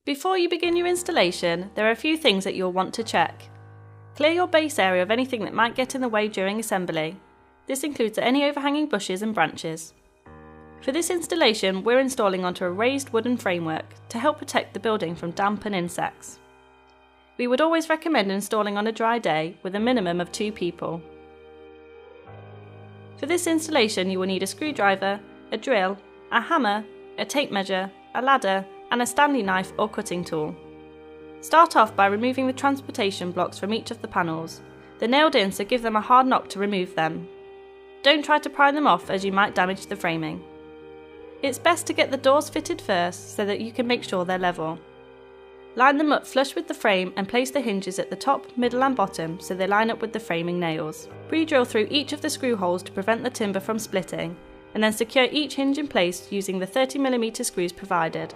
Before you begin your installation, there are a few things that you'll want to check. Clear your base area of anything that might get in the way during assembly. This includes any overhanging bushes and branches. For this installation, we're installing onto a raised wooden framework to help protect the building from damp and insects. We would always recommend installing on a dry day with a minimum of 2 people. For this installation, you will need a screwdriver, a drill, a hammer, a tape measure, a ladder, and a Stanley knife or cutting tool. Start off by removing the transportation blocks from each of the panels. They're nailed in, so give them a hard knock to remove them. Don't try to pry them off as you might damage the framing. It's best to get the doors fitted first so that you can make sure they're level. Line them up flush with the frame and place the hinges at the top, middle and bottom so they line up with the framing nails. Pre-drill through each of the screw holes to prevent the timber from splitting, and then secure each hinge in place using the 30mm screws provided.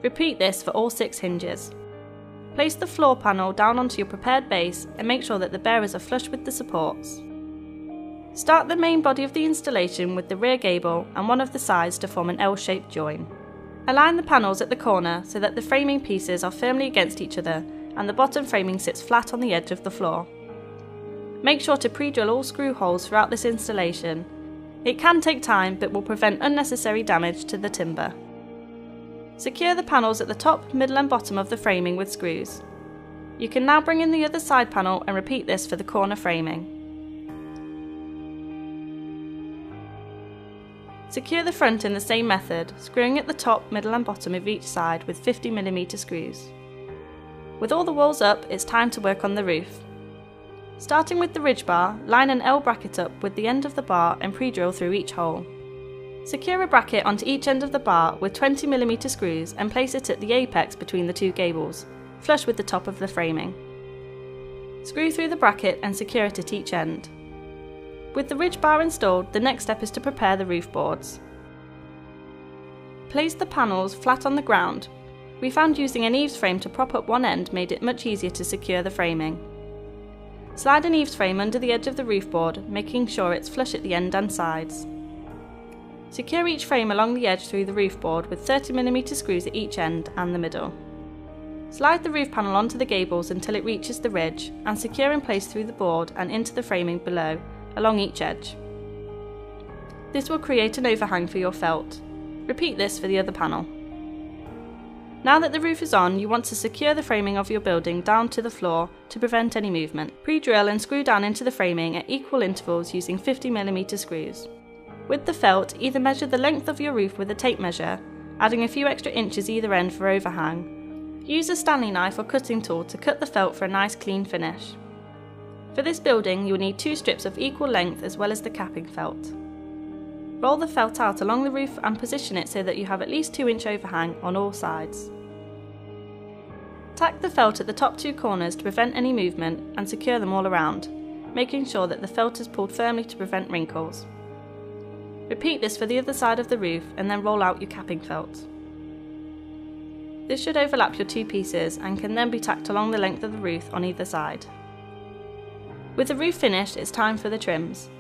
Repeat this for all 6 hinges. Place the floor panel down onto your prepared base and make sure that the bearers are flush with the supports. Start the main body of the installation with the rear gable and one of the sides to form an L-shaped join. Align the panels at the corner so that the framing pieces are firmly against each other and the bottom framing sits flat on the edge of the floor. Make sure to pre-drill all screw holes throughout this installation. It can take time but will prevent unnecessary damage to the timber. Secure the panels at the top, middle and bottom of the framing with screws. You can now bring in the other side panel and repeat this for the corner framing. Secure the front in the same method, screwing at the top, middle and bottom of each side with 50mm screws. With all the walls up, it's time to work on the roof. Starting with the ridge bar, line an L bracket up with the end of the bar and pre-drill through each hole. Secure a bracket onto each end of the bar with 20mm screws and place it at the apex between the 2 gables, flush with the top of the framing. Screw through the bracket and secure it at each end. With the ridge bar installed, the next step is to prepare the roof boards. Place the panels flat on the ground. We found using an eaves frame to prop up one end made it much easier to secure the framing. Slide an eaves frame under the edge of the roof board, making sure it's flush at the end and sides. Secure each frame along the edge through the roof board with 30mm screws at each end and the middle. Slide the roof panel onto the gables until it reaches the ridge and secure in place through the board and into the framing below, along each edge. This will create an overhang for your felt. Repeat this for the other panel. Now that the roof is on, you want to secure the framing of your building down to the floor to prevent any movement. Pre-drill and screw down into the framing at equal intervals using 50mm screws. With the felt, either measure the length of your roof with a tape measure, adding a few extra inches either end for overhang. Use a Stanley knife or cutting tool to cut the felt for a nice clean finish. For this building, you will need 2 strips of equal length as well as the capping felt. Roll the felt out along the roof and position it so that you have at least 2-inch overhang on all sides. Tack the felt at the top 2 corners to prevent any movement and secure them all around, making sure that the felt is pulled firmly to prevent wrinkles. Repeat this for the other side of the roof and then roll out your capping felt. This should overlap your 2 pieces and can then be tacked along the length of the roof on either side. With the roof finished, it's time for the trims.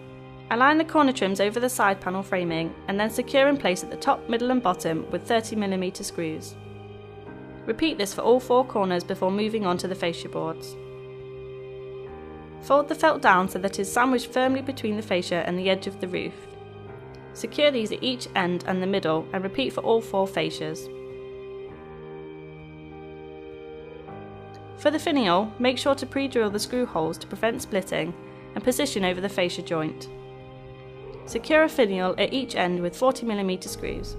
Align the corner trims over the side panel framing and then secure in place at the top, middle and bottom with 30mm screws. Repeat this for all 4 corners before moving on to the fascia boards. Fold the felt down so that it is sandwiched firmly between the fascia and the edge of the roof. Secure these at each end and the middle and repeat for all 4 fascias. For the finial, make sure to pre-drill the screw holes to prevent splitting and position over the fascia joint. Secure a finial at each end with 40mm screws.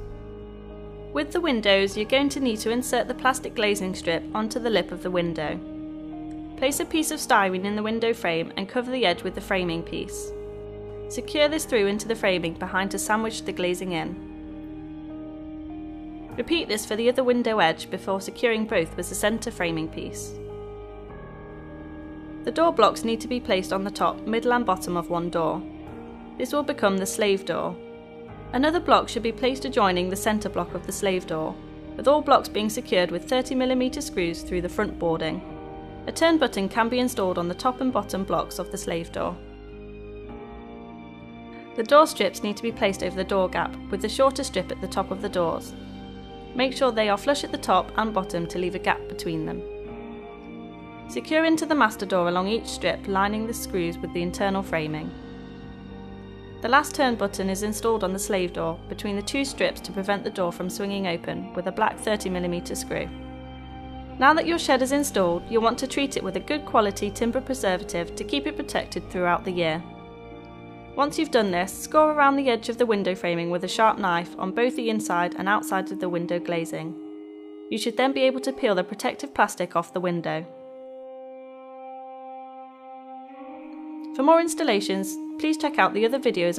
With the windows, you're going to need to insert the plastic glazing strip onto the lip of the window. Place a piece of styrene in the window frame and cover the edge with the framing piece. Secure this through into the framing behind to sandwich the glazing in. Repeat this for the other window edge before securing both with the centre framing piece. The door blocks need to be placed on the top, middle and bottom of one door. This will become the slave door. Another block should be placed adjoining the centre block of the slave door, with all blocks being secured with 30mm screws through the front boarding. A turn button can be installed on the top and bottom blocks of the slave door. The door strips need to be placed over the door gap, with the shorter strip at the top of the doors. Make sure they are flush at the top and bottom to leave a gap between them. Secure into the master door along each strip, lining the screws with the internal framing. The last turn button is installed on the slave door between the two strips to prevent the door from swinging open with a black 30mm screw. Now that your shed is installed, you'll want to treat it with a good quality timber preservative to keep it protected throughout the year. Once you've done this, score around the edge of the window framing with a sharp knife on both the inside and outside of the window glazing. You should then be able to peel the protective plastic off the window. For more installations, please check out the other videos on